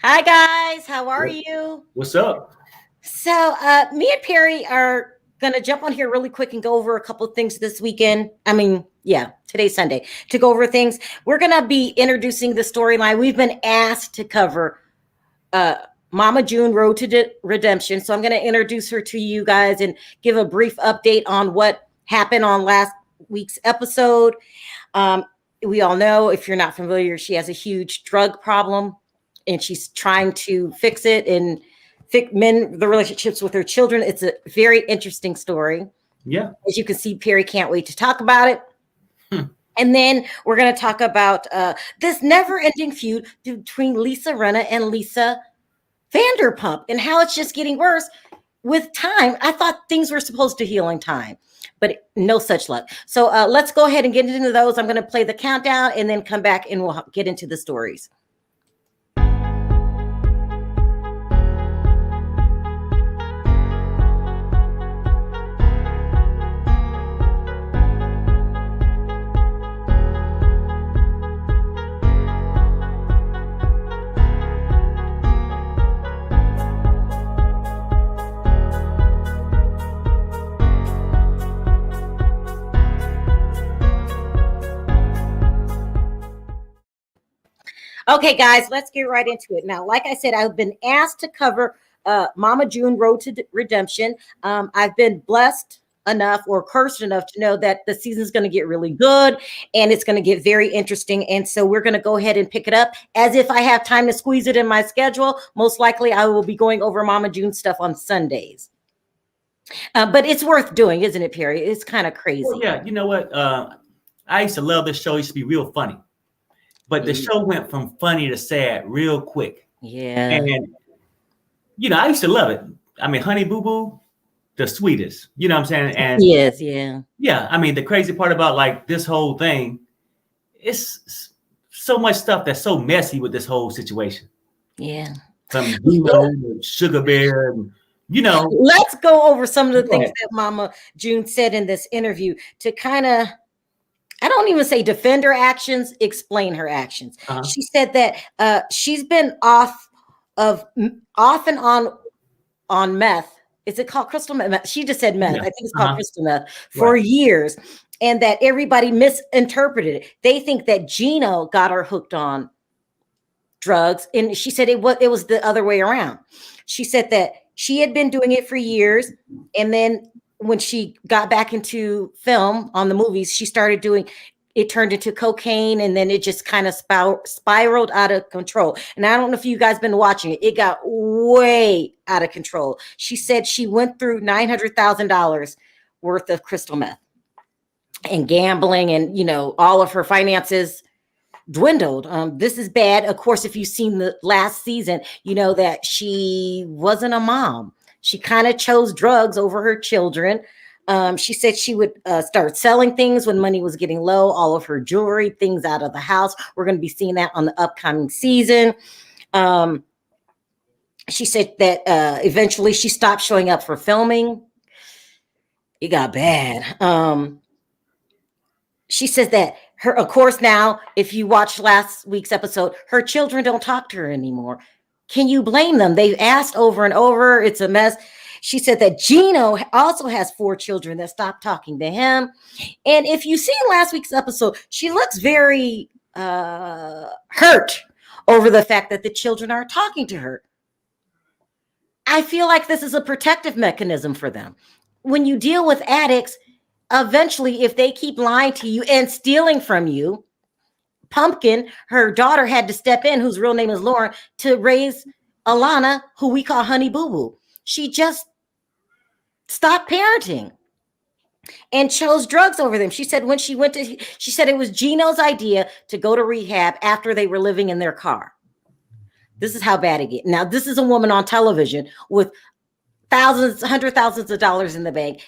Hi guys, how are you? What's up? Me and Perry are gonna jump on here really quick and go over a couple of things this weekend. Today's Sunday to go over things. We're gonna be introducing the storyline. We've been asked to cover uh, Mama June Road to Redemption, so I'm gonna introduce her to you guys and give a brief update on what happened on last week's episode. Um, we all know, if you're not familiar, she has a huge drug problem and she's trying to fix it and mend the relationships with her children. It's a very interesting story. Yeah. As you can see, Perry can't wait to talk about it. Hmm. And then we're going to talk about this never-ending feud between Lisa Rinna and Lisa Vanderpump and how it's just getting worse with time. I thought things were supposed to heal in time, but no such luck. So let's go ahead and get into those. I'm going to play the countdown and then come back and we'll get into the stories. Okay, guys, let's get right into it. Now, like I said, I've been asked to cover Mama June Road to Redemption. I've been blessed enough or cursed enough to know that the season's going to get really good and it's going to get very interesting. And so we're going to go ahead and pick it up as if I have time to squeeze it in my schedule. Most likely I will be going over Mama June stuff on Sundays. But it's worth doing, isn't it, Perry? It's kind of crazy. Well, yeah, you know what? I used to love this show. It used to be real funny. But the show went from funny to sad real quick. Yeah. And, I used to love it. I mean, Honey Boo Boo, the sweetest. You know what I'm saying? And yes, yeah. Yeah, I mean, the crazy part about like this whole thing, it's so much stuff that's so messy with this whole situation. Yeah. From Sugar Bear, Let's go over some of the things that Mama June said in this interview to kind of, I don't even say defend her actions, explain her actions. Uh-huh. She said that she's been off and on meth. Is it called crystal meth? She just said meth. Yeah. I think it's called crystal meth for years. And that everybody misinterpreted it. They think that Gino got her hooked on drugs. And she said it was the other way around. She said that she had been doing it for years. And then when she got back into film on the movies, she started doing it, turned into cocaine, and then it just kind of spiraled out of control. And I don't know if you guys been watching it. It got way out of control. She said she went through $900,000 worth of crystal meth and gambling, and all of her finances dwindled. This is bad. Of course, if you've seen the last season, you know that she wasn't a mom. She kind of chose drugs over her children. She said she would start selling things when money was getting low, all of her jewelry, things out of the house. We're going to be seeing that on the upcoming season. She said that eventually she stopped showing up for filming. It got bad. She says that of course, now, if you watched last week's episode, her children don't talk to her anymore. Can you blame them? They've asked over and over. It's a mess. She said that Gino also has 4 children that stopped talking to him. And if you see last week's episode, she looks very hurt over the fact that the children aren't talking to her. I feel like this is a protective mechanism for them. When you deal with addicts, eventually, if they keep lying to you and stealing from you, Pumpkin, her daughter, had to step in, whose real name is Lauren, to raise Alana, who we call Honey Boo Boo. She just stopped parenting and chose drugs over them. She said she said it was Gino's idea to go to rehab after they were living in their car. This is how bad it gets. Now, this is a woman on television with hundreds of thousands of dollars in the bank.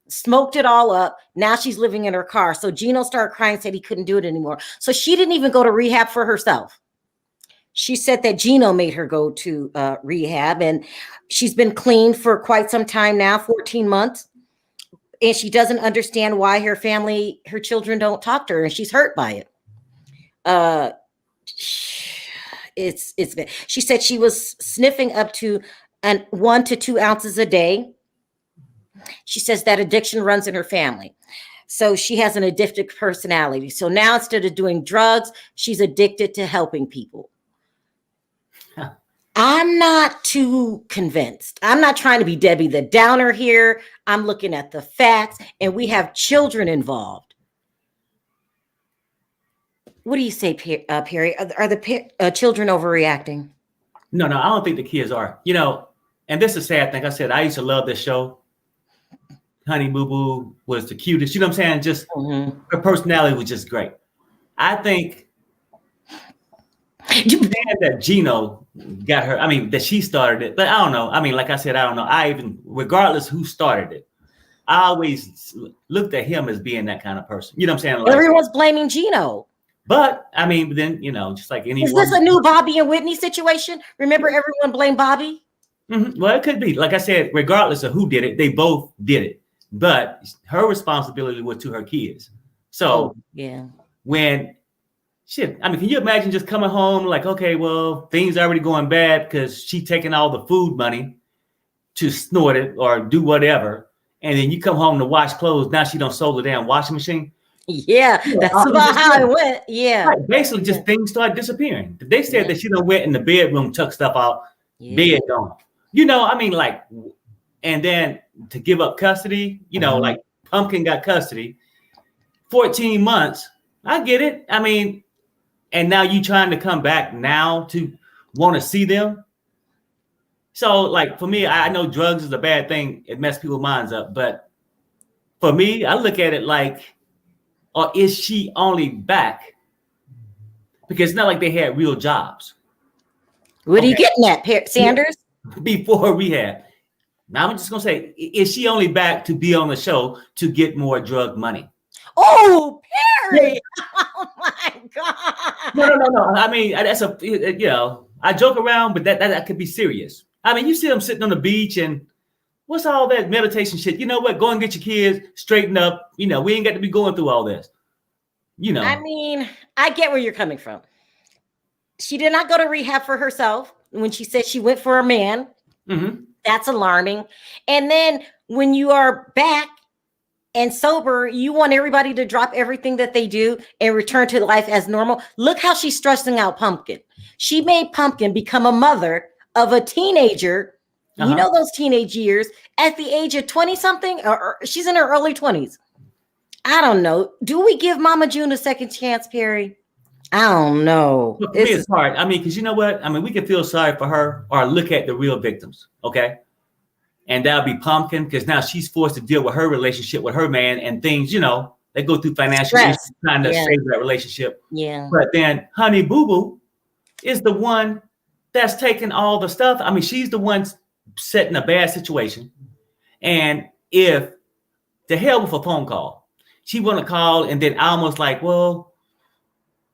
Smoked it all up. Now she's living in her car. So Gino started crying, said he couldn't do it anymore. So she didn't even go to rehab for herself. She said that Gino made her go to rehab, and she's been clean for quite some time now, 14 months. And she doesn't understand why her children don't talk to her, and she's hurt by it. it's been. She said she was sniffing up to 1 to 2 ounces a day. She says that addiction runs in her family. So she has an addictive personality. So now instead of doing drugs, she's addicted to helping people. Huh. I'm not too convinced. I'm not trying to be Debbie the Downer here. I'm looking at the facts, and we have children involved. What do you say, Perry? Are the children overreacting? No, I don't think the kids are. And this is a sad thing. I said I used to love this show. Honey Boo Boo was the cutest. You know what I'm saying? Just her personality was just great. I think that Gino got her. I mean, that she started it, but I don't know. I mean, like I said, I don't know. Regardless who started it, I always looked at him as being that kind of person. You know what I'm saying? Like, everyone's blaming Gino. But I mean, then just like anyone. Is this a new Bobby and Whitney situation? Remember, everyone blamed Bobby. Well, it could be. Like I said, regardless of who did it, they both did it. But her responsibility was to her kids. So when shit, I mean, can you imagine just coming home like, okay, well, things are already going bad because she taking all the food money to snort it or do whatever, and then you come home to wash clothes. Now she don't sold the damn washing machine. Yeah, that's about how it went. Yeah, right. Basically, just things started disappearing. They said that she done went in the bedroom, took stuff out, bed gone. I mean, like, and then to give up custody, like Pumpkin got custody, 14 months. I get it. I mean, and now you trying to come back now to want to see them. So, like, for me, I know drugs is a bad thing. It messes people's minds up. But for me, I look at it like, or is she only back? Because it's not like they had real jobs. What are you getting at, Sanders? Before rehab. Now I'm just going to say, is she only back to be on the show to get more drug money? Oh, Perry. Oh, my God. No. I mean, that's I joke around, but that could be serious. I mean, you see them sitting on the beach and what's all that meditation shit? You know what? Go and get your kids, straighten up. We ain't got to be going through all this. I mean, I get where you're coming from. She did not go to rehab for herself when she said she went for a man. Mm-hmm. That's alarming. And then when you are back and sober, you want everybody to drop everything that they do and return to life as normal. Look how she's stressing out Pumpkin. She made Pumpkin become a mother of a teenager. You know those teenage years at the age of 20 something, or she's in her early 20s. I don't know. Do we give Mama June a second chance, Perry? I don't know. Look, for me, it's hard. I mean, because you know what? I mean, we can feel sorry for her or look at the real victims, okay? And that'll be Pumpkin, because now she's forced to deal with her relationship with her man and things, they go through financial issues trying to save that relationship. Yeah. But then Honey Boo Boo is the one that's taking all the stuff. I mean, she's the one set in a bad situation. And if the hell with a phone call, she want to call and then almost like, well,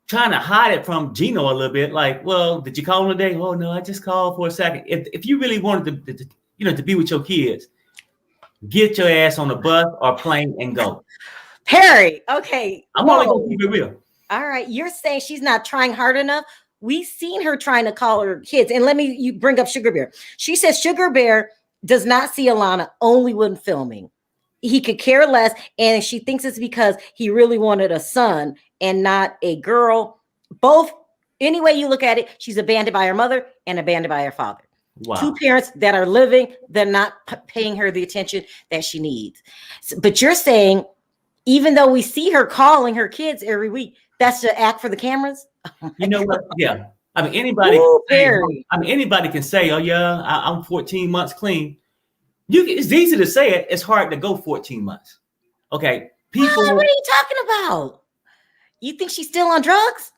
trying to hide it from Gino a little bit. Like, well, did you call him today? Oh no, I just called for a second. If you really wanted to be with your kids, get your ass on a bus or plane and go. Perry, okay. I'm only gonna keep it real. All right, you're saying she's not trying hard enough. We've seen her trying to call her kids. And you bring up Sugar Bear. She says Sugar Bear does not see Alana only when filming. He could care less. And she thinks it's because he really wanted a son and not a girl. Both, any way you look at it, she's abandoned by her mother and abandoned by her father. Wow. Two parents that are living, they're not paying her the attention that she needs. But you're saying, even though we see her calling her kids every week, that's the act for the cameras? You know what? Yeah. I mean, anybody. Anybody can say, "Oh yeah, I'm 14 months clean." It's easy to say it. It's hard to go 14 months. Okay, people. What are you talking about? You think she's still on drugs?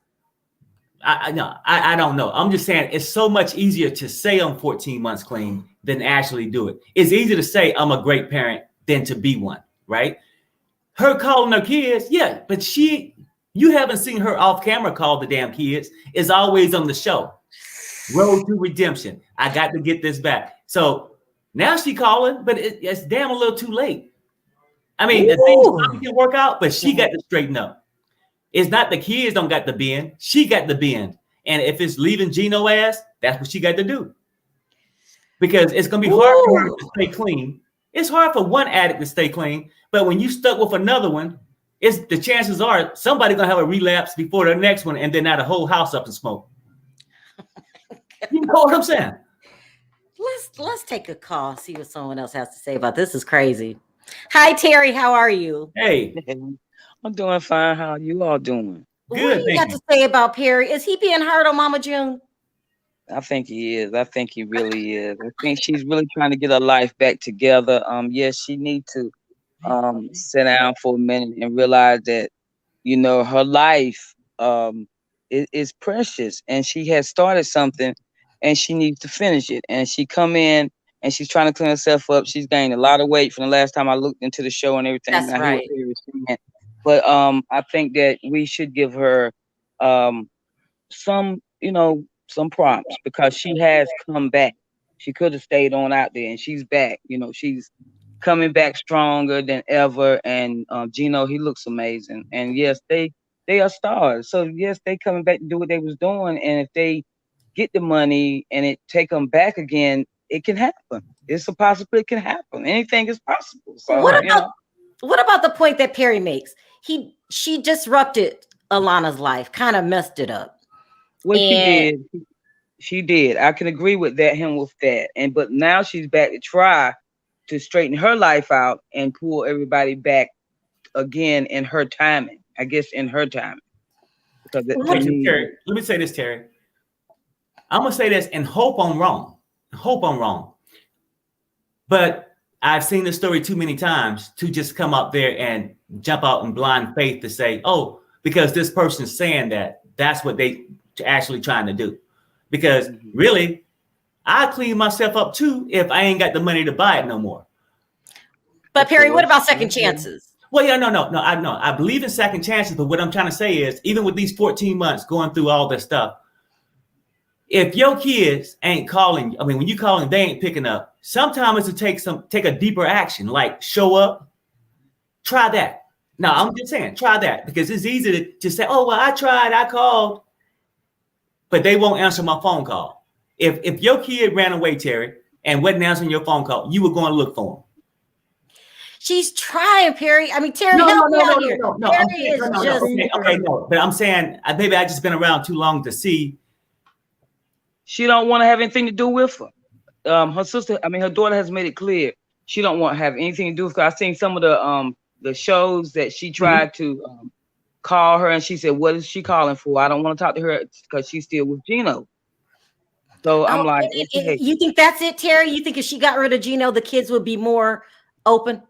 I don't know. I'm just saying it's so much easier to say I'm 14 months clean than actually do it. It's easier to say I'm a great parent than to be one, right? Her calling her kids, yeah, but you haven't seen her off camera call the damn kids. It's always on the show. Road to redemption. I got to get this back. So now she calling, but it's damn a little too late. I mean, the things probably can work out, but she got to straighten up. It's not the kids don't got the bend. She got the bend. And if it's leaving Gino ass, that's what she got to do. Because it's going to be hard for her to stay clean. It's hard for one addict to stay clean. But when you stuck with another one, the chances are somebody's going to have a relapse before the next one, and then not a whole house up in smoke. You know what I'm saying? Let's take a call, see what someone else has to say about this. Is crazy. Hi, Terry. How are you? Hey. I'm doing fine. How are you all doing? Good. What do you got to say about Perry? Is he being hard on Mama June? I think he is. I think he really is. I think she's really trying to get her life back together. Yes, she needs to sit down for a minute and realize that, you know, her life is precious, and she has started something, and she needs to finish it. And she come in and she's trying to clean herself up. She's gained a lot of weight from the last time I looked into the show and everything. That's right. But I think that we should give her some, you know, some props, because she has come back. She could have stayed on out there, and she's back. You know, she's coming back stronger than ever. And Gino, he looks amazing. And yes, they are stars. So yes, they coming back to do what they was doing. And if they get the money and it take them back again, it can happen. It's a possibility. It can happen. Anything is possible. So what about the point that Perry makes? She disrupted Alana's life, kind of messed it up. Well, she did. I can agree with that. But now she's back to try to straighten her life out and pull everybody back again in her timing. I guess in her timing. Because Terry, let me say this, Terry. I'm gonna say this and hope I'm wrong. But I've seen the story too many times to just come up there and jump out in blind faith to say, oh, because this person's saying that, that's what they actually trying to do. Because really, I clean myself up too if I ain't got the money to buy it no more. But Perry, what about second chances? Well, yeah, no. I believe in second chances, but what I'm trying to say is, even with these 14 months going through all this stuff, if your kids ain't calling, I mean, when you call them, they ain't picking up. Sometimes it takes take a deeper action, like show up. Try that. No, I'm just saying, try that, because it's easy to say, oh, well, I tried, I called, but they won't answer my phone call. If your kid ran away, Terry, and wasn't answering your phone call, you were going to look for him. She's trying, Perry. I mean, Terry, no. Terry is just okay. No, but I'm saying maybe I just been around too long to see. She don't want to have anything to do with her. Her sister, I mean, her daughter has made it clear she don't want to have anything to do with her. I've seen some of the shows that she tried to call her, and she said, "What is she calling for? I don't want to talk to her because she's still with Gino." So I'm like, you think that's it, Terry? You think if she got rid of Gino, the kids would be more open?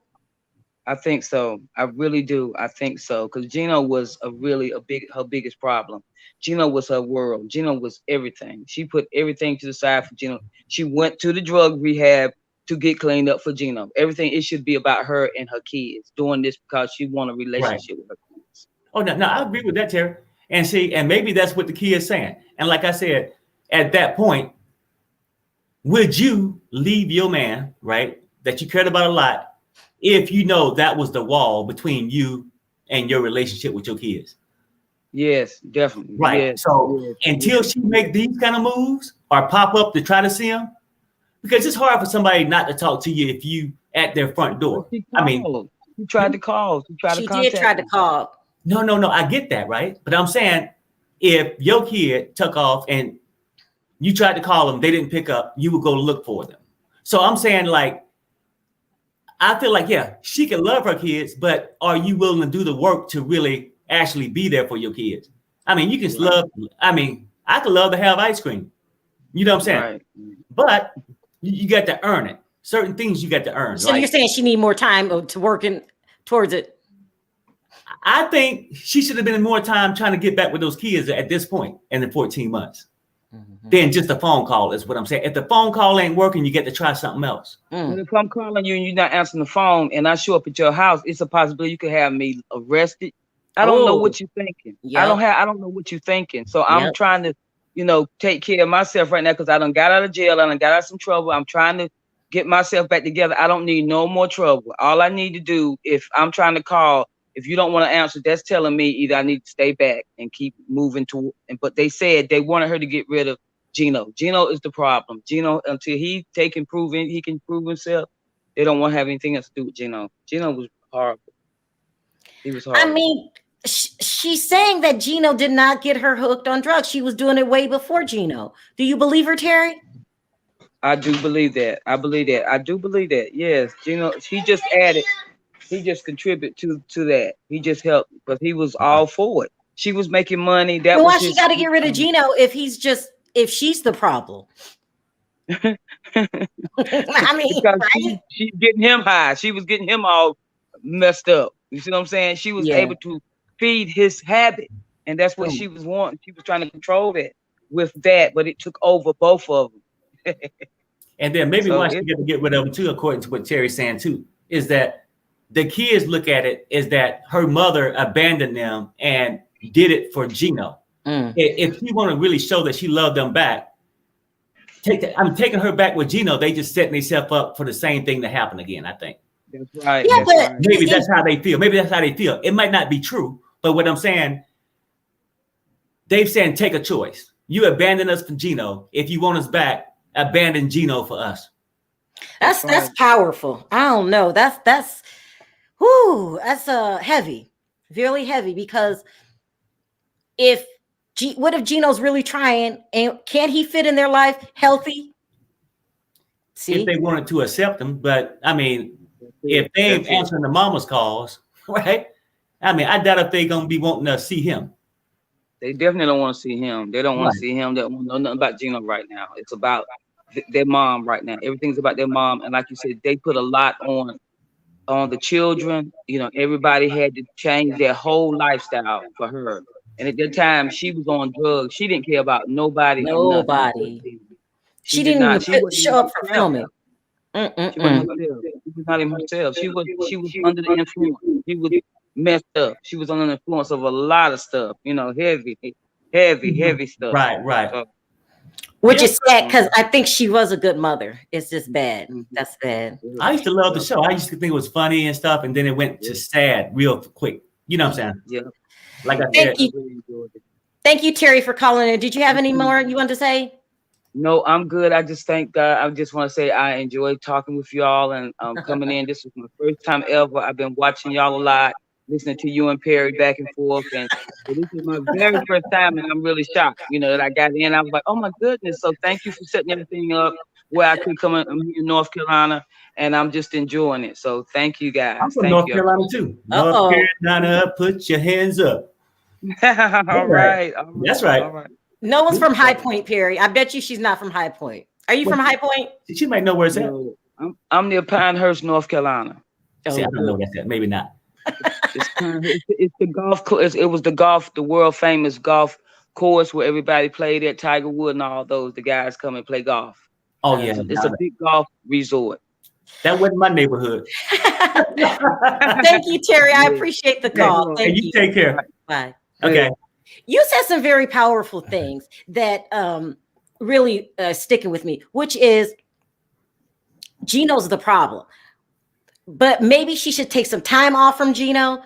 I think so. I really do. I think so, because Gino was her biggest problem. Gino was her world. Gino was everything. She put everything to the side for Gino. She went to the drug rehab to get cleaned up for Gino. Everything, it should be about her and her kids, doing this because she want a relationship with her kids. Oh, no, I agree with that, Terry. And maybe that's what the kid is saying. And like I said, at that point, would you leave your man, right, that you cared about a lot, if you know that was the wall between you and your relationship with your kids? Yes, definitely. Right. Yes, So until she make these kind of moves or pop up to try to see him, because it's hard for somebody not to talk to you if you at their front door. I mean, she tried to call. She did try to call. No. I get that, right? But I'm saying, if your kid took off and you tried to call them, they didn't pick up, you would go look for them. So I'm saying, like, I feel like, yeah, she can love her kids, but are you willing to do the work to really actually be there for your kids? I mean, you can love, I mean, I could love to have ice cream. You know what I'm saying? Right. But you got to earn it. Certain things you got to earn. So you're saying she need more time to working towards it? I think she should have been more time trying to get back with those kids at this point in the 14 months. Than just a phone call is what I'm saying. If the phone call ain't working, you get to try something else. But if I'm calling you and you're not answering the phone and I show up at your house, it's a possibility you could have me arrested. I don't know what you're thinking. Yep. I don't know what you're thinking. So I'm trying to, take care of myself right now, because I done got out of jail. I done got out of some trouble. I'm trying to get myself back together. I don't need no more trouble. All I need to do, if I'm trying to call, if you don't want to answer, that's telling me either I need to stay back and keep moving to. But they said they wanted her to get rid of Gino. Gino is the problem. Gino, until he can prove himself, they don't want to have anything else to do with Gino. Gino was horrible. He was horrible. I mean, she's saying that Gino did not get her hooked on drugs. She was doing it way before Gino. Do you believe her, Terry? I do believe that. I do believe that. Yes, Gino. He just added. He just contributed to that. He just helped, but he was all for it. She was making money. That well, was why she got to get rid of Gino if she's the problem? I mean, right? She's getting him high. She was getting him all messed up. You see what I'm saying? She was able to feed his habit, and that's what she was wanting. She was trying to control that with that, but it took over both of them. And then maybe why she got to get rid of them too, according to what Terry's saying too, is that the kids look at it is that her mother abandoned them and did it for Gino. If she want to really show that she loved them back, taking her back with Gino, they just setting themselves up for the same thing to happen again, I think. That's right. Yeah, but right. Maybe that's how they feel. Maybe that's how they feel. It might not be true, but what I'm saying, they've saying take a choice. You abandon us for Gino. If you want us back, abandon Gino for us. That's powerful. I don't know. That's heavy, really heavy, because what if Gino's really trying and can't he fit in their life healthy? See? If they wanted to accept him, but I mean, if they ain't answering the mama's calls, right? I mean, I doubt if they're gonna be wanting to see him. They definitely don't want to see him. They don't want to see him. They don't know nothing about Gino right now. It's about their mom right now. Everything's about their mom, and like you said, they put a lot on the children. You know, everybody had to change their whole lifestyle for her. And at that time, she was on drugs. She didn't care about nobody. She didn't even show up for filming. She was not even herself. She was under the influence. She was messed up. She was under the influence of a lot of stuff. You know, heavy stuff. Right. So, which is sad because I think she was a good mother. It's just bad. That's bad. I used to love the show. I used to think it was funny and stuff, and then it went to sad real quick. You know what I'm saying? Yeah. Like I said. Thank you, Terry, for calling in. Did you have any more you want to say? No, I'm good. I just thank God. I just want to say I enjoyed talking with y'all and coming in. This was my first time ever. I've been watching y'all a lot, listening to you and Perry back and forth. And this is my very first time, and I'm really shocked, you know, that I got in. I was like, oh, my goodness. So thank you for setting everything up where I could come in North Carolina, and I'm just enjoying it. So thank you, guys. I'm from North Carolina, too. North Carolina, put your hands up. All right. That's right. All right. No one's from High Point, Perry. I bet you she's not from High Point. Are you from High Point? She might know where it's at. I'm near Pinehurst, North Carolina. See, I don't know where that's at. Maybe not. It's the golf course. It was the world famous golf course where everybody played at, Tiger Woods and all those. The guys come and play golf. Oh, yeah. It's a big golf resort. That wasn't my neighborhood. Thank you, Terry. I appreciate the call. Thank you. Take care. Bye. Okay. You said some very powerful things that really sticking with me, which is Gino's the problem. But maybe she should take some time off from Gino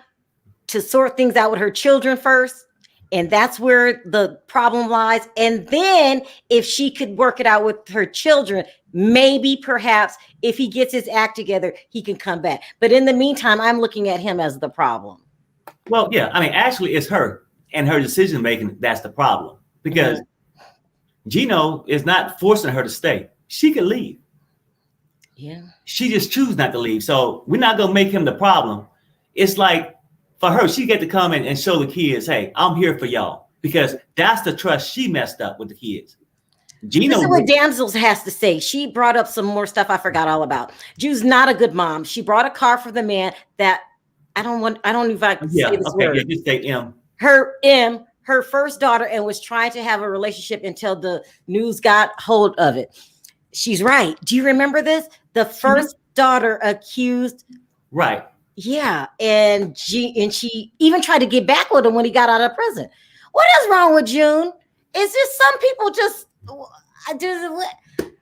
to sort things out with her children first. And that's where the problem lies. And then if she could work it out with her children, maybe perhaps if he gets his act together, he can come back. But in the meantime, I'm looking at him as the problem. Well, yeah, I mean, actually, it's her and her decision making that's the problem, because Gino is not forcing her to stay. She can leave. Yeah. She just chooses not to leave. So we're not gonna make him the problem. It's like for her, she get to come in and show the kids, hey, I'm here for y'all, because that's the trust she messed up with the kids. Gino, this is what Damsels has to say. She brought up some more stuff I forgot all about. Ju's not a good mom. She brought a car for the man that I don't know if I can say this word. Yeah, just say M. Her first daughter, and was trying to have a relationship until the news got hold of it. She's right. Do you remember this? The first daughter accused. Right. Yeah. And she even tried to get back with him when he got out of prison. What is wrong with June? Is this some people just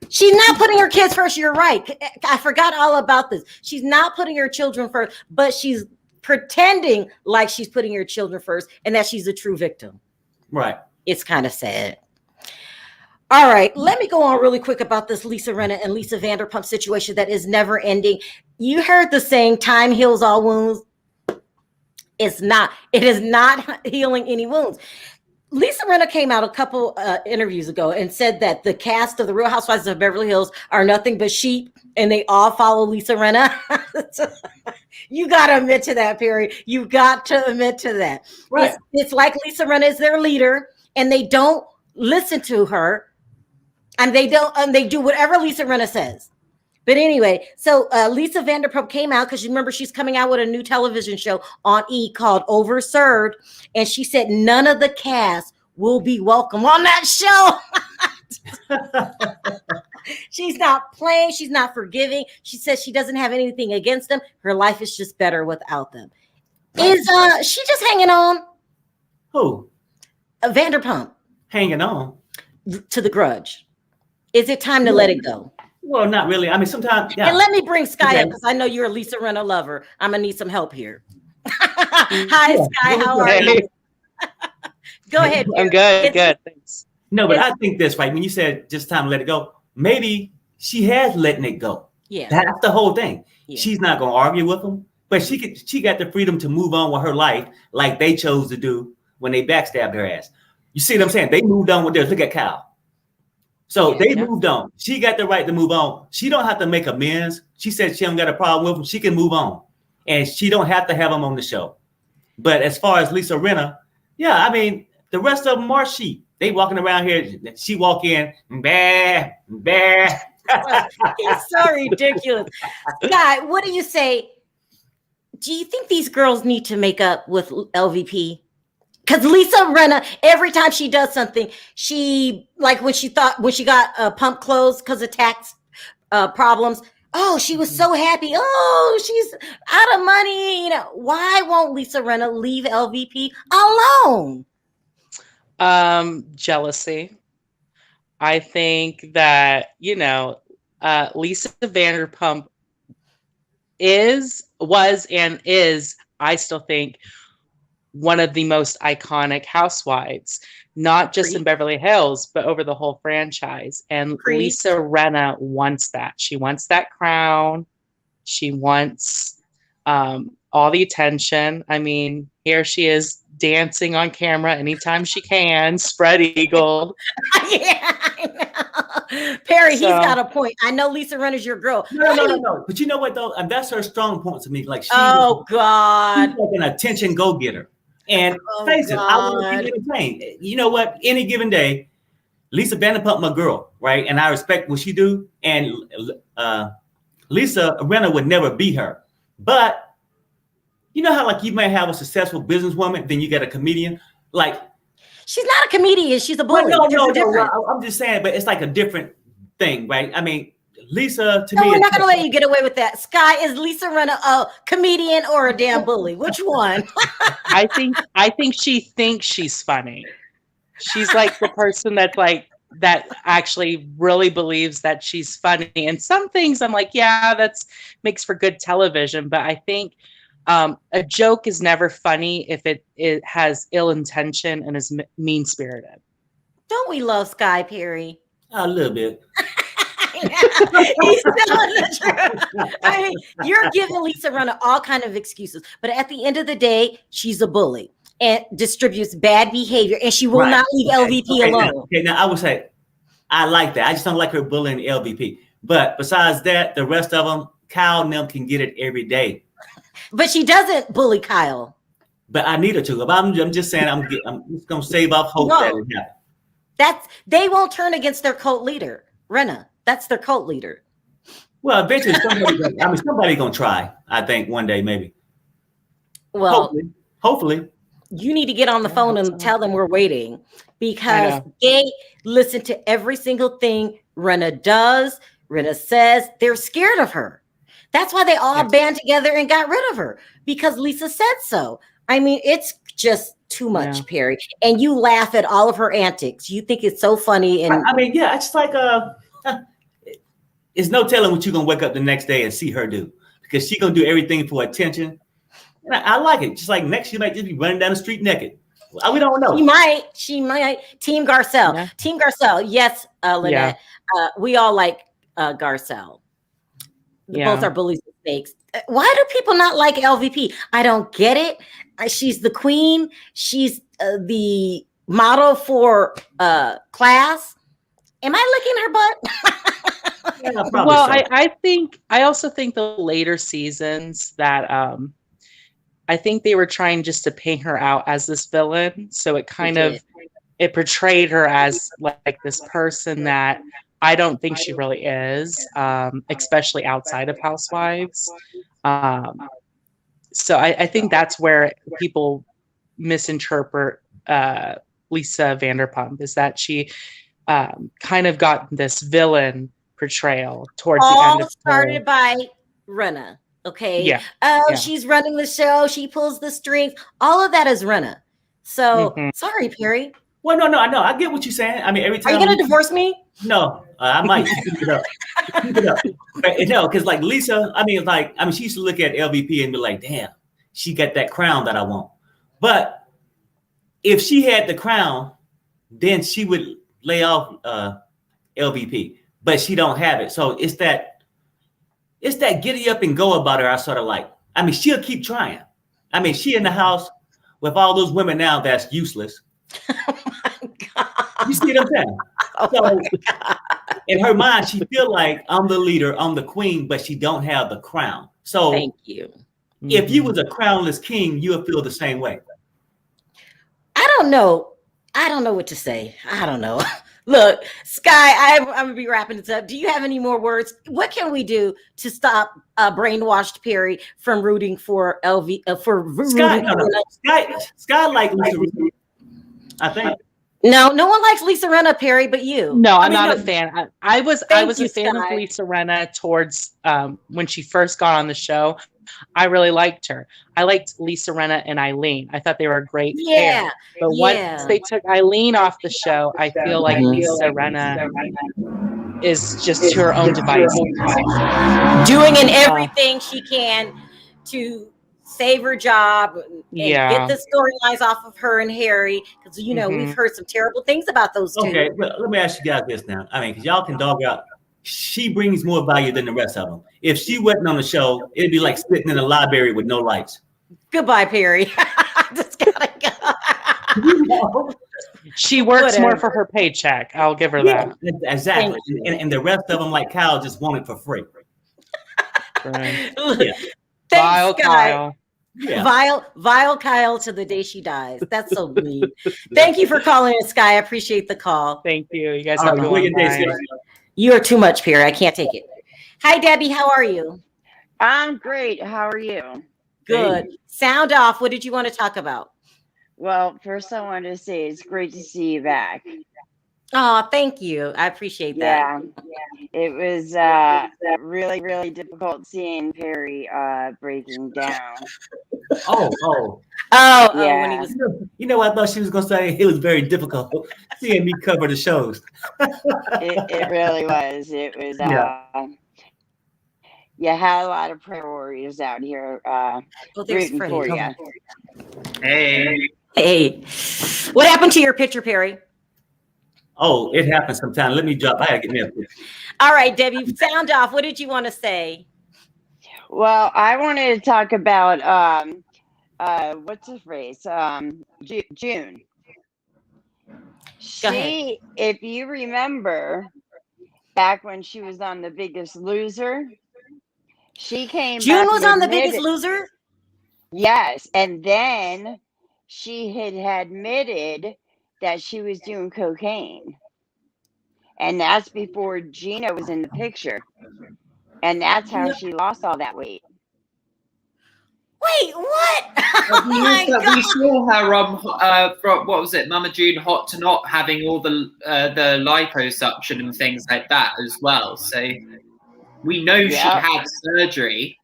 she's not putting her kids first. You're right. I forgot all about this. She's not putting her children first, but she's pretending like she's putting her children first and that she's a true victim. Right. It's kind of sad. All right, let me go on really quick about this Lisa Rinna and Lisa Vanderpump situation that is never ending. You heard the saying, time heals all wounds. It's not. It is not healing any wounds. Lisa Rinna came out a couple interviews ago and said that the cast of The Real Housewives of Beverly Hills are nothing but sheep and they all follow Lisa Rinna. You got to admit to that, Perry. You got to admit to that. Right. It's like Lisa Rinna is their leader and they don't listen to her. And they do whatever Lisa Rinna says. But anyway, so Lisa Vanderpump came out because you remember she's coming out with a new television show on E! Called Overserved. And she said none of the cast will be welcome on that show. She's not playing. She's not forgiving. She says she doesn't have anything against them. Her life is just better without them. Is she just hanging on? Who? Vanderpump. Hanging on? To the grudge. Is it time to let it go? Well, not really. I mean, sometimes. Yeah. And let me bring Sky up because I know you're a Lisa Rinna lover. I'm gonna need some help here. Hi, Sky. How are you? Go ahead. I'm good. Good. Thanks. No, but I think this, right? When you said just time to let it go, maybe she has letting it go. Yeah. That's the whole thing. Yeah. She's not gonna argue with them, but she got the freedom to move on with her life like they chose to do when they backstabbed her ass. You see what I'm saying? They moved on with theirs. Look at Kyle. So they moved on. She got the right to move on. She don't have to make amends. She said she don't got a problem with him. She can move on. And she don't have to have him on the show. But as far as Lisa Rinna, yeah, I mean, the rest of them are sheep. They walking around here. She walk in, bah, bah. It's so ridiculous. Guy, what do you say? Do you think these girls need to make up with LVP? Because Lisa Rinna, every time she does something, she, like when she got pump closed because of tax problems, oh, she was so happy. Oh, she's out of money. You know, why won't Lisa Rinna leave LVP alone? Jealousy. I think that, Lisa Vanderpump was, and is, I still think, one of the most iconic housewives, not just in Beverly Hills, but over the whole franchise. And Lisa Rinna wants that. She wants that crown. She wants all the attention. I mean, here she is dancing on camera anytime she can, spread eagled. Yeah, I know. Perry, he's got a point. I know Lisa Rinna's your girl. No. But you know what, though? And that's her strong point to me. Like, she's God. She's like an attention go-getter. And face it, I want to be entertained. You know what? Any given day, Lisa Vanderpump, my girl, right? And I respect what she do. And Lisa Rinna would never be her. But you know how, like, you may have a successful businesswoman, then you got a comedian. Like, she's not a comedian. She's a bully. No. I'm just saying, but it's like a different thing, right? I mean, Lisa, to me, we're not going to let you get away with that. Sky, is Lisa Rinna a comedian or a damn bully? Which one? I think she thinks she's funny. She's like the person that's like, that actually really believes that she's funny. And some things I'm like, yeah, that's makes for good television. But I think a joke is never funny if it has ill intention and is mean-spirited. Don't we love Sky, Perry? A little bit. He's telling the truth. I mean, you're giving Lisa Rinna all kind of excuses, but at the end of the day, she's a bully and distributes bad behavior, and she will not leave LVP alone. Now I would say I like that. I just don't like her bullying LVP. But besides that, the rest of them, Kyle and them can get it every day. But she doesn't bully Kyle. But I need her to. I'm just saying, I'm just gonna save up hope that it happens. They won't turn against their cult leader, Rinna. That's their cult leader. Well, eventually somebody's gonna try. I think one day, maybe. Well, hopefully. You need to get on the phone and tell them we're waiting, because they listen to every single thing Rinna does, Rinna says. They're scared of her. That's why they all band together and got rid of her, because Lisa said so. I mean, it's just too much, Perry. And you laugh at all of her antics. You think it's so funny. And I mean, yeah, it's like it's no telling what you're gonna wake up the next day and see her do, because she's gonna do everything for attention. And I like it. Just like next, she might just be running down the street naked. We don't know. She might. Team Garcelle. Yeah. Team Garcelle. Yes, Lynette. We all like Garcelle. Both are bullies and snakes. Why do people not like LVP? I don't get it. She's the queen. She's the model for class. Am I licking her butt? Yeah, well, so. I also think the later seasons that I think they were trying just to paint her out as this villain. So it it portrayed her as like this person that I don't think she really is, especially outside of Housewives. So I think that's where people misinterpret Lisa Vanderpump, is that she kind of got this villain portrayal towards the end of all started by Rinna. Okay. Yeah. She's running the show. She pulls the strings. All of that is Rinna. So sorry, Perry. Well, no, I get what you're saying. I mean, every time. Are you gonna divorce me? No, I might keep it up. But, because like Lisa, she used to look at LVP and be like, damn, she got that crown that I want. But if she had the crown, then she would lay off LVP. But she don't have it. So it's that giddy up and go about her. I sort of like, she'll keep trying. She in the house with all those women now that's useless. Oh my God. You see what I'm saying? So in her mind, she feel like I'm the leader, I'm the queen, but she don't have the crown. So thank you. If you was a crownless king, you would feel the same way. I don't know what to say. I don't know. Look, Sky, I'm gonna be wrapping this up. Do you have any more words? What can we do to stop brainwashed Perry from rooting for Sky like Lisa Rinna, I think. No one likes Lisa Rinna, Perry, but you. No, I'm not a fan. I was a fan Sky. of Lisa Rinna towards when she first got on the show. I really liked her. I liked Lisa Rinna and Eileen. I thought they were a great pair. But once they took Eileen off the show, I feel like Lisa Rinna is just to her own devices. Doing everything she can to save her job and get the storylines off of her and Harry. Because, we've heard some terrible things about those two. Okay, well, let me ask you guys this now. Because y'all can dog out. She brings more value than the rest of them. If she wasn't on the show, it'd be like sitting in a library with no lights. Goodbye, Perry. I just gotta go. She works more for her paycheck. I'll give her that. Exactly. And the rest of them, like Kyle, just want it for free. Right. Thanks, Vile Kyle. Yeah. Vile Kyle to the day she dies. That's so mean. Thank you for calling us, Sky. I appreciate the call. Thank you. You guys have a good day. You are too much, Perry. I can't take it. Hi, Debbie. How are you? I'm great. How are you? Good. Hey. Sound off. What did you want to talk about? Well, first I wanted to say it's great to see you back. Oh, thank you. I appreciate that. Yeah. It was really, really difficult seeing Perry breaking down. Oh, yeah. When he was... I thought she was going to say it was very difficult seeing me cover the shows. It really was. It was, you had a lot of prayer warriors out here rooting for you. Hey. What happened to your picture, Perry? Oh, it happens sometimes. Let me drop. I gotta get me a picture. All right, Debbie, sound off. What did you want to say? Well, I wanted to talk about what's her phrase? June. She, if you remember, back when she was on The Biggest Loser, she came. June was on The Biggest Loser? Yes, and then she had admitted that she was doing cocaine. And that's before Gina was in the picture. And that's how she lost all that weight. Wait, what? Oh my God. We saw her from, what was it, Mama June Hot to Not, having all the liposuction and things like that as well. So we know she had surgery.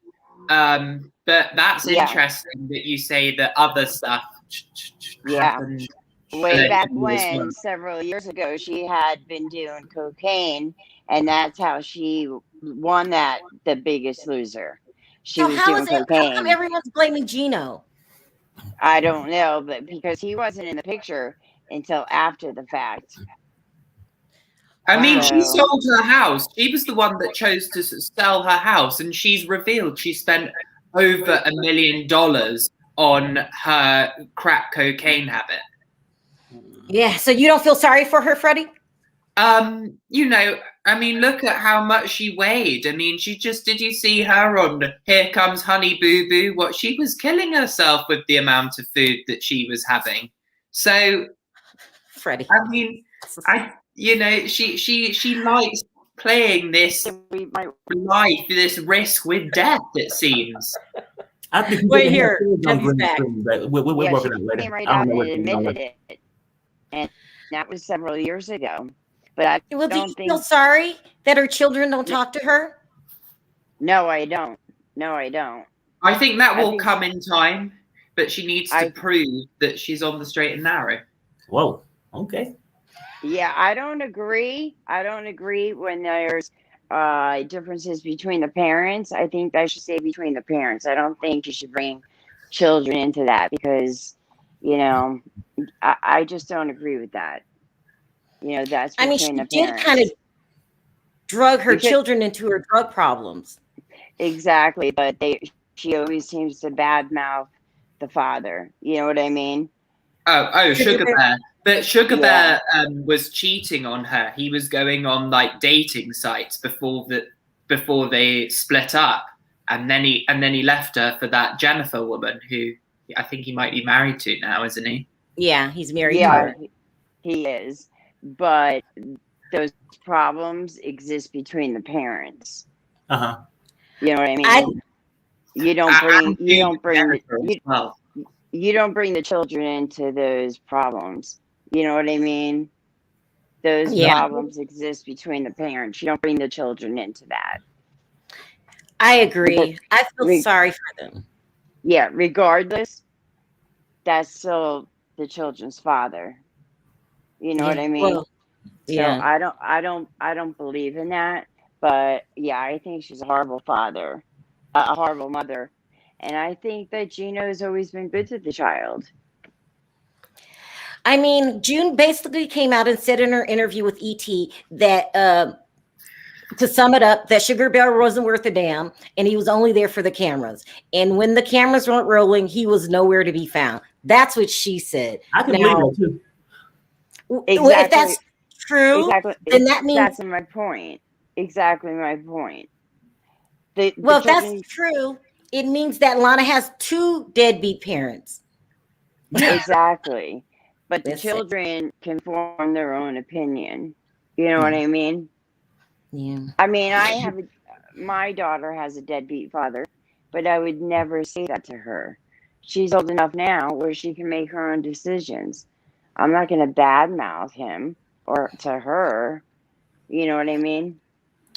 But that's interesting that you say that other stuff happened. Way back when, several years ago, she had been doing cocaine, and that's how she won The Biggest Loser. she So was how doing is it? How cocaine. come everyone's blaming Gino? I don't know, but because he wasn't in the picture until after the fact. I mean, she So- sold her house. She was the one that chose to sell her house, and she's revealed she spent over $1 million on her crack cocaine habit. Yeah. So you don't feel sorry for her, Freddie? You know, I mean, look at how much she weighed. I mean, did you see her on Here Comes Honey Boo Boo? What, she was killing herself with the amount of food that she was having. So, Freddie. I mean, she likes playing this life, this risk with death, it seems. I think Wait here, Debbie's back. We're working on it later. Came right I out don't know and what admitted it, and that was several years ago. But I Well, do you don't think. feel sorry that her children don't talk to her? No, I don't. No, I don't. I think that I will think- come in time, but she needs to prove that she's on the straight and narrow. Whoa. Okay. Yeah, I don't agree. I don't agree when there's differences between the parents. I think I should say between the parents. I don't think you should bring children into that because, you know, I just don't agree with that. You know, that's I mean, between she the did parents. kind of drug her Because- children into her drug problems. Exactly, but she always seems to badmouth the father. You know what I mean? Oh, Sugar Bear. But Sugar Yeah. Bear was cheating on her. He was going on like dating sites before they split up, and then he left her for that Jennifer woman who I think he might be married to now, isn't he? Yeah, he's married to Yeah, her. he is. But those problems exist between the parents. Uh-huh. You know what I mean? You don't bring Jennifer as well. you don't bring the children into those problems. You know what I mean? Those Yeah. problems exist between the parents. You don't bring the children into that. I agree. I feel We- sorry for them. Yeah, regardless, that's still the children's father. You know what I mean? Well, So yeah. I don't believe in that. But yeah, I think she's a horrible father, a horrible mother. And I think that Gino's always been good to the child. I mean, June basically came out and said in her interview with ET that, to sum it up, that Sugar Bear wasn't worth a damn, and he was only there for the cameras. And when the cameras weren't rolling, he was nowhere to be found. That's what she said. I can believe that too. Well, if that's true, then that means that's my point. Exactly my point. If that's true, it means that Lana has 2 deadbeat parents. Exactly. But the That's it. children can form their own opinion. You know what I mean? Yeah. I mean, my daughter has a deadbeat father, but I would never say that to her. She's old enough now where she can make her own decisions. I'm not going to badmouth him or to her. You know what I mean?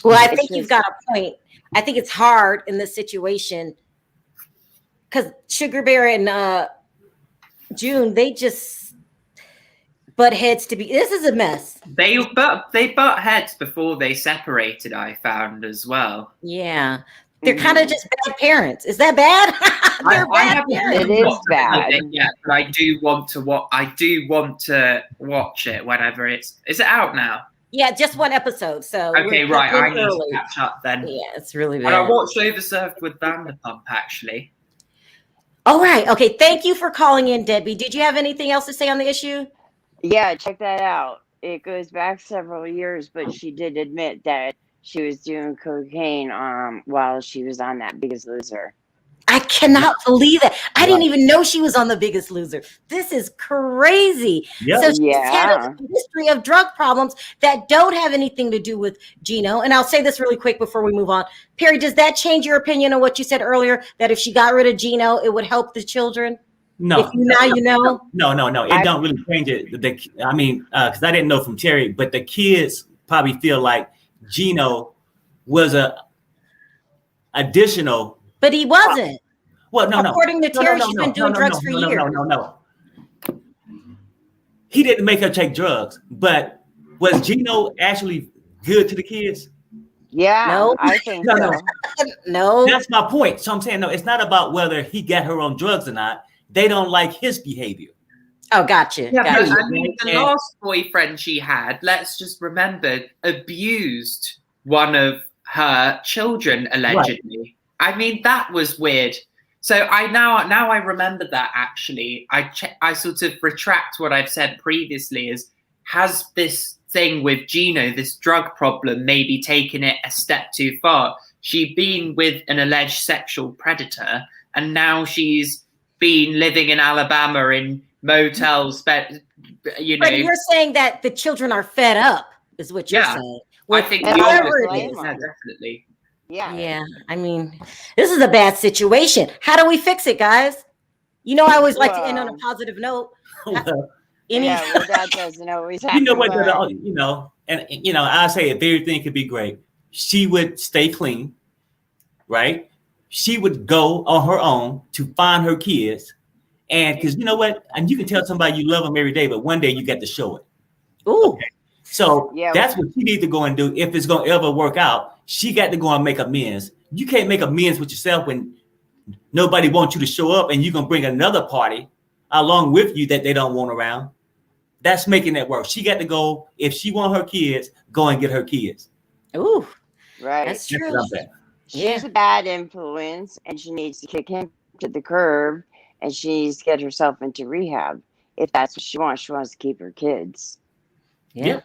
Well, I think you've got a point. I think it's hard in this situation because Sugar Bear and June, they just butt heads to be. This is a mess. They butt heads before they separated, I found as well. Yeah. They're kind of just bad parents. Is that bad? They're bad parents. It is bad. Yeah, but I do want to watch it whenever it's. Is it out now? Yeah, just 1 episode. So Okay, right. I need to catch up then. Yeah, it's really And I bad. watched Overserved with Vanderpump actually. All right. Okay. Thank you for calling in, Debbie. Did you have anything else to say on the issue? Yeah, check that out. It goes back several years, but she did admit that she was doing cocaine while she was on that Biggest Loser. I cannot believe that. I didn't even know she was on The Biggest Loser. This is crazy. Yep. So she's had a history of drug problems that don't have anything to do with Gino. And I'll say this really quick before we move on. Perry, does that change your opinion on what you said earlier, that if she got rid of Gino, it would help the children? No. If you now you know? No. It don't really change it. I mean, because I didn't know from Terry, but the kids probably feel like Gino was a additional. But he wasn't. Well, no. According to Terry, she's been doing drugs for years. No. He didn't make her take drugs, but was Gino actually good to the kids? Yeah, No. I think No, so. no. No. That's my point. So I'm saying, no, it's not about whether he got her on drugs or not. They don't like his behavior. Oh, gotcha. Yeah, gotcha. but I mean, the last boyfriend she had, let's just remember, abused one of her children allegedly. Right. I mean, that was weird. So now I remember that actually. I sort of retract what I've said previously. Has this thing with Gino, this drug problem, maybe taken it a step too far? She'd been with an alleged sexual predator, and now she's been living in Alabama in motels, you know. But you're saying that the children are fed up, is what you're saying. I think definitely. Yeah. I mean, this is a bad situation. How do we fix it, guys? You know, I always like to end on a positive note. That doesn't always happen. You know what? I say if everything could be great, she would stay clean, right? She would go on her own to find her kids. And because you know what? And you can tell somebody you love them every day, but one day you get to show it. Ooh. Okay. So that's what she needs to go and do. If it's going to ever work out, she got to go and make amends. You can't make amends with yourself when nobody wants you to show up and you're going to bring another party along with you that they don't want around. That's making that work. She got to go. If she want her kids, go and get her kids. Ooh. Right. That's true. She's a bad influence and she needs to kick him to the curb. And she needs to get herself into rehab if that's what she wants. She wants to keep her kids. Yeah,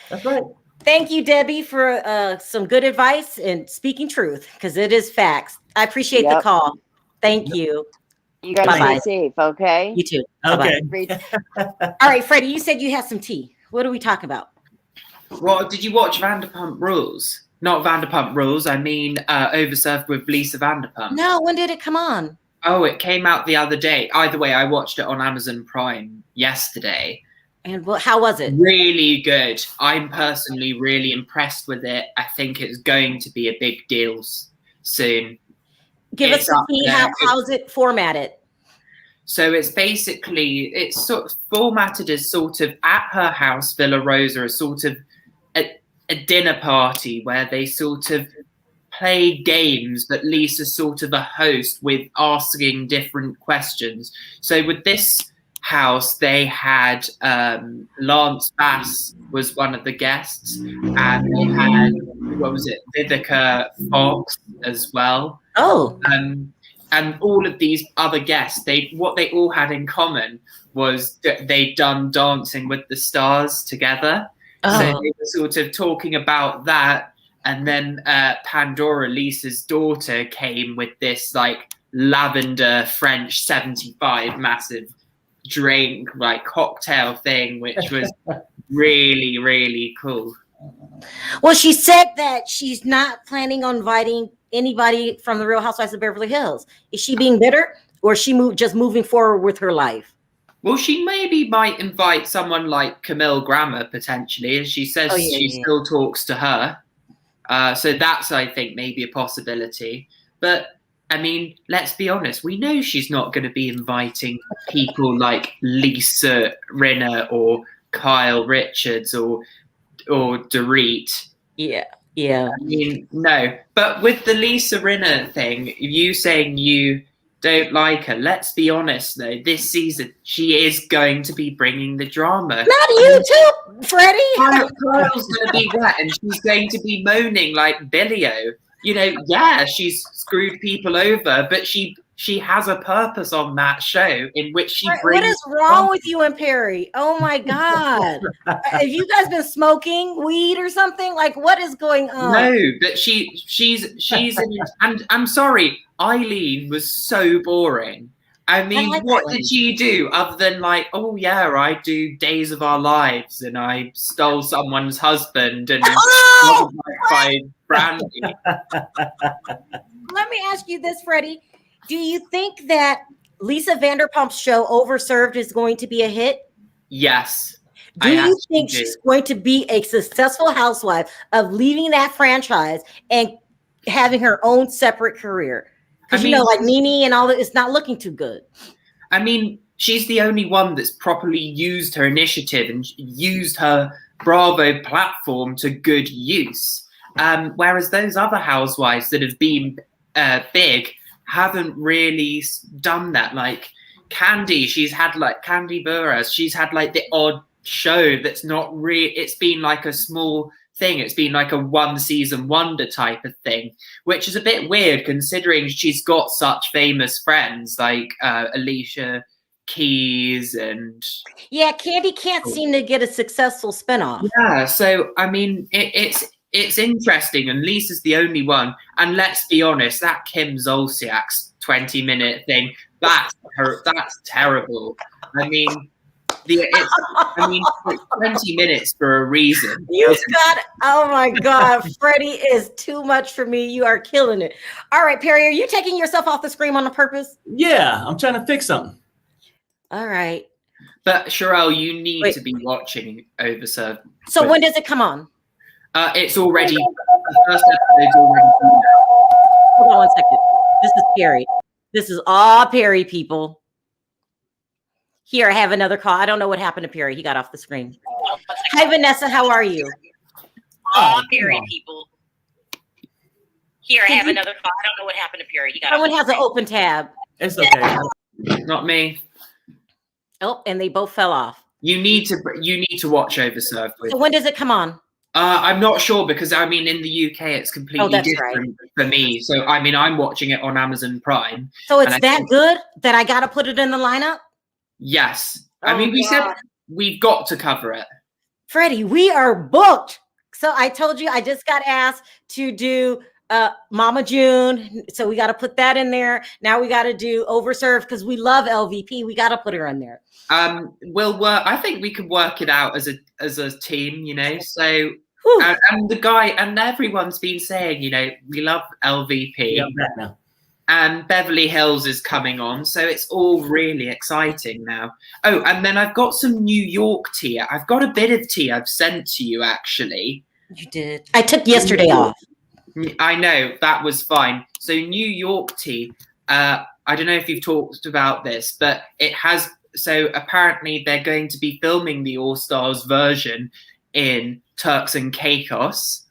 that's right. Thank you, Debbie, for some good advice and speaking truth, because it is facts. I appreciate the call. Thank you. You guys stay safe, okay? You too. Okay. All right, Freddie, you said you had some tea. What are we talking about? Well, did you watch Vanderpump Rules? Not Vanderpump Rules. I mean, Overserved with Lisa Vanderpump. No, when did it come on? Oh, it came out the other day. Either way, I watched it on Amazon Prime yesterday. And how was it? Really good. I'm personally really impressed with it. I think it's going to be a big deal soon. Give us a key. How's it formatted? So it's sort of formatted as sort of at her house, Villa Rosa, a sort of a dinner party where they sort of play games, but Lisa's sort of a host with asking different questions. So with this house, they had Lance Bass was one of the guests, and they had Vivica Fox as well. Oh, and all of these other guests, what they all had in common was that they'd done Dancing with the Stars together. So they were sort of talking about that. And then Pandora, Lisa's daughter, came with this like lavender French 75 massive drink, like cocktail thing, which was really, really cool. Well, she said that she's not planning on inviting anybody from the Real Housewives of Beverly Hills. Is she being bitter, or is she just moving forward with her life? Well, she might invite someone like Camille Grammer potentially, as she says still talks to her. So that's, I think, maybe a possibility. But, I mean, let's be honest. We know she's not going to be inviting people like Lisa Rinna or Kyle Richards or Dorit. Yeah. I mean, no. But with the Lisa Rinna thing, you saying you don't like her, let's be honest, though. This season, she is going to be bringing the drama. Not you too, Freddie. Kyle's going to be wet and she's going to be moaning like Billy-O. You know, yeah, she's screwed people over, but she has a purpose on that show in which she brings... What is wrong with you and Perry? Oh, my God. Have you guys been smoking weed or something? Like, what is going on? No, but she's and I'm sorry, Eileen was so boring. I mean, what did she do other than like, oh yeah, I do Days of Our Lives and I stole someone's husband and by brandy. Let me ask you this, Freddie. Do you think that Lisa Vanderpump's show Overserved is going to be a hit? Yes. Do you think she's going to be a successful housewife of leaving that franchise and having her own separate career? Because like Nene and all that, it's not looking too good. I mean, she's the only one that's properly used her initiative and used her Bravo platform to good use. Whereas those other housewives that have been big haven't really done that. Like Candy, she's had like Candy Buress, she's had like the odd show that's not really, it's been like a small thing. It's been like a one season wonder type of thing, which is a bit weird considering she's got such famous friends like Alicia Keys and Candy can't seem to get a successful spinoff. Yeah, so I mean it's interesting, and Lisa's the only one. And let's be honest, that Kim Zolciak's 20-minute thing, that's terrible. I mean, it's 20 minutes for a reason. Oh my God, Freddie is too much for me. You are killing it. All right, Perry, are you taking yourself off the screen on purpose? Yeah, I'm trying to fix something. All right. But Sharrell, you need to be watching Overserved. So when does it come on? It's already, the first episode's already. Hold on one second. This is Perry. This is all Perry, people. Here, I have another call. I don't know what happened to Perry. He got off the screen. Hi, Vanessa. How are you? All Perry, people. Here, I have another call. I don't know what happened to Perry. Someone has an open tab. It's okay. Not me. Oh, and they both fell off. You need to watch Overserved. So when does it come on? I'm not sure because I mean in the UK it's completely different for me. So I mean I'm watching it on Amazon Prime. So it's that good that I gotta put it in the lineup? Yes. I mean we said we've got to cover it. Freddie, we are booked. So I told you I just got asked to do Mama June. So we got to put that in there. Now we got to do Overserved because we love LVP. We got to put her in there. We'll work. I think we could work it out as a team, you know. So and the guy and everyone's been saying, you know, we love LVP. Yeah, and Beverly Hills is coming on, so it's all really exciting now. Oh, and then I've got some New York tea. I've got a bit of tea I've sent to you actually. You did. I took yesterday off. I know, that was fine. So New York tea, I don't know if you've talked about this, but it has, so apparently they're going to be filming the All-Stars version in Turks and Caicos.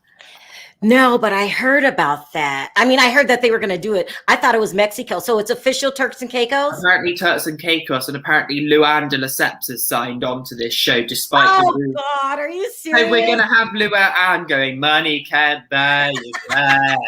No, but I heard about that. I mean, I heard that they were going to do it. I thought it was Mexico. So it's official Turks and Caicos? Apparently Turks and Caicos, and apparently Luann de Lesseps has signed on to this show despite God, are you serious? So we're going to have Luann going, money can't buy you love.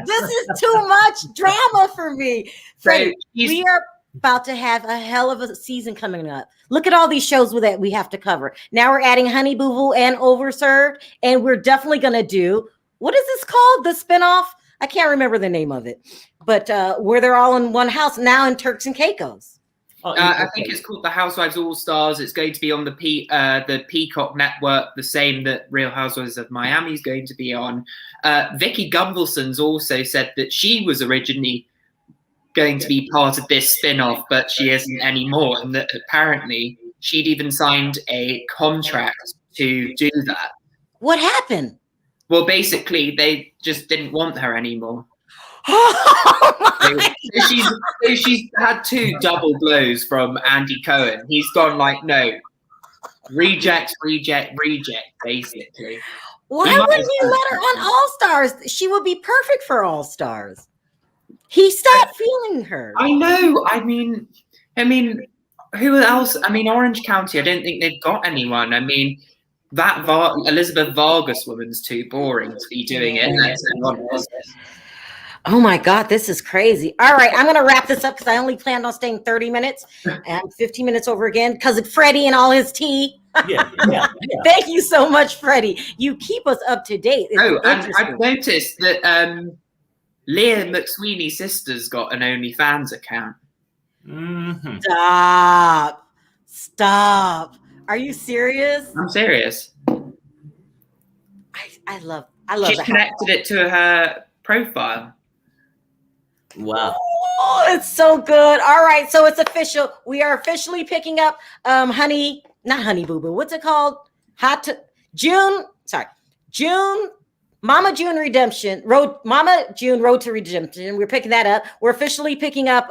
This is too much drama for me. Freddie, we are about to have a hell of a season coming up. Look at all these shows that we have to cover. Now we're adding Honey Boo Boo and Overserved, and we're definitely going to do, what is this called? The spinoff? I can't remember the name of it, but where they're all in one house now in Turks and Caicos. I think it's called The Housewives All Stars. It's going to be on the Peacock network, the same that Real Housewives of Miami is going to be on. Vicky Gunvalson's also said that she was originally going to be part of this spin-off, but she isn't anymore, and that apparently she'd even signed a contract to do that. What happened? Well, basically, they just didn't want her anymore. So she's had 2 double blows from Andy Cohen. He's gone like, no, reject, basically. Why wouldn't you let her on All Stars? She would be perfect for All Stars. He stopped feeling her. I know. I mean, who else? I mean, Orange County, I don't think they've got anyone. I mean, that Elizabeth Vargas woman's too boring to be doing it. Oh my God, this is crazy. All right, I'm going to wrap this up because I only planned on staying 30 minutes and 15 minutes over again because of Freddie and all his tea. Yeah. Thank you so much, Freddie. You keep us up to date. And I've noticed that Leah McSweeney's sister's got an OnlyFans account. Mm-hmm. Stop. Are you serious? I'm serious. I love She's connected it to her profile. Wow. Oh, it's so good. All right, so it's official. We are officially picking up not Honey Boo Boo. What's it called? June. Mama June Redemption. Mama June Road to Redemption. We're picking that up. We're officially picking up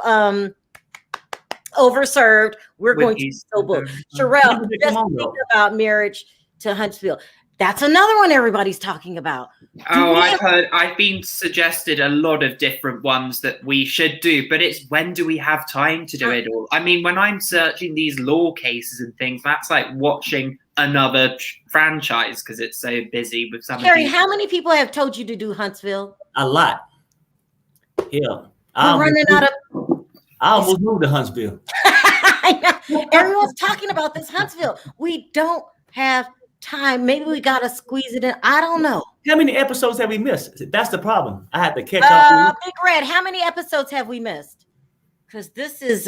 Overserved. We're going to be so booked. Sharrell, just think about Marriage to Huntsville. That's another one everybody's talking about. I've been suggested a lot of different ones that we should do, but it's when do we have time to do it all? I mean, when I'm searching these law cases and things, that's like watching another franchise because it's so busy with some. Carrie, how many people have told you to do Huntsville? A lot. Yeah. We're running out of. I almost moved to Huntsville. I know. Everyone's talking about this Huntsville. We don't have time. Maybe we gotta squeeze it in. I don't know. How many episodes have we missed? That's the problem. I had to catch up. Big Red, how many episodes have we missed? Because this is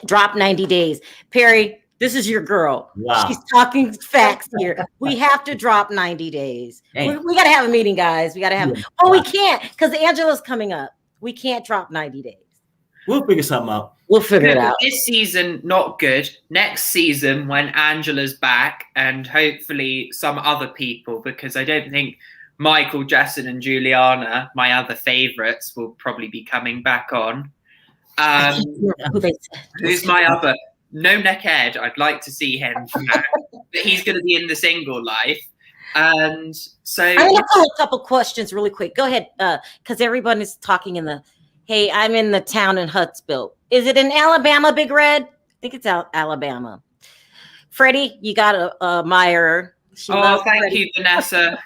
drop 90 days. Perry, this is your girl. Wow. She's talking facts here. We have to drop 90 days. We got to have a meeting, guys. We got to have. Oh, we can't because Angela's coming up. We can't drop 90 days. We'll figure something out. We'll figure it out. This season, not good. Next season, when Angela's back, and hopefully some other people, because I don't think Michael, Jason, and Juliana, my other favorites, will probably be coming back on. Who's my other? No Neck Ed. I'd like to see him back, but he's going to be in the single life. And so I'm going to pull a couple questions really quick. Go ahead, because everyone is talking in the. Hey, I'm in the town in Huntsville. Is it in Alabama, Big Red? I think it's Alabama. Freddie, you got to admire. Thank you, Vanessa.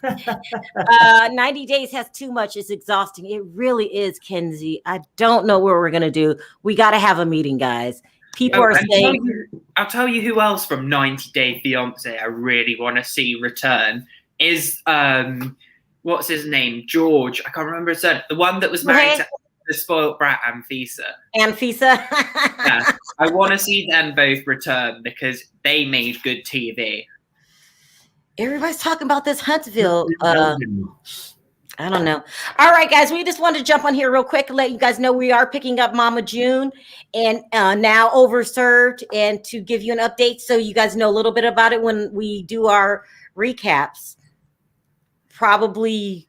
90 days has too much. It's exhausting. It really is, Kenzie. I don't know what we're going to do. We got to have a meeting, guys. People are saying. I'll tell you who else from 90 Day Fiance I really want to see return is what's his name? George. I can't remember his name. The one that was married to the spoiled brat, Anfisa. Yeah. I want to see them both return because they made good TV. Everybody's talking about this Huntsville. I don't know. All right, guys, we just wanted to jump on here real quick and let you guys know we are picking up Mama June and now Overserved, and to give you an update so you guys know a little bit about it when we do our recaps. Probably,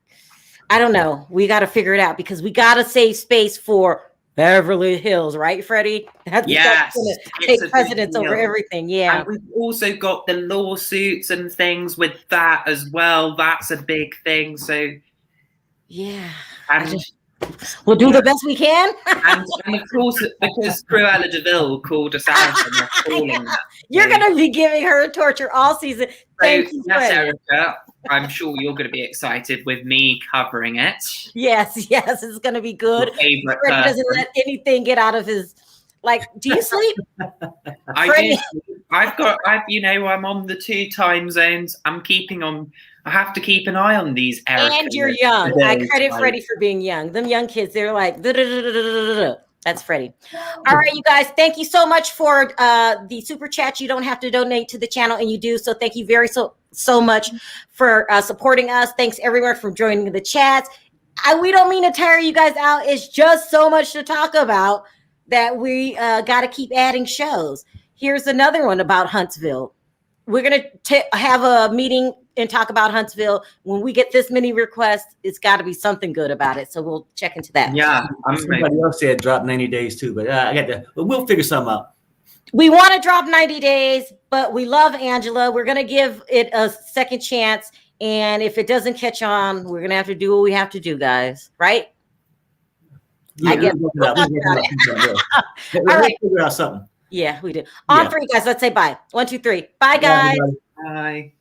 I don't know. We got to figure it out because we got to save space for Beverly Hills, right, Freddie? That's going to take precedence over everything. Yeah. And we've also got the lawsuits and things with that as well. That's a big thing. So, yeah. And we'll do the best we can. and of course, because Cruella DeVille called us out on calling that. You're going to be giving her torture all season. Thank you, yes, Erica. I'm sure you're going to be excited with me covering it. Yes, it's going to be good. Freddie doesn't let anything get out of his. Like, do you sleep? I do. I'm on the 2 time zones. I have to keep an eye on these. Erica, and you're young. I credit Freddie for being young. Them young kids, they're like, that's Freddie. All right, you guys, thank you so much for the super chat. You don't have to donate to the channel, and you do. So thank you so much for supporting us. Thanks everyone for joining the chats. We don't mean to tire you guys out. It's just so much to talk about that we got to keep adding shows. Here's another one about Huntsville. We're going to have a meeting and talk about Huntsville. When we get this many requests, it's got to be something good about it. So we'll check into that. Yeah. Somebody else said drop 90 days too, but we'll figure something out. We want to drop 90 days, but we love Angela. We're going to give it a second chance. And if it doesn't catch on, we're going to have to do what we have to do, guys. Right? Yeah, I get we'll figure out something. Yeah, we do. On 3, guys. Let's say bye. 1, 2, 3. Bye, guys. Bye.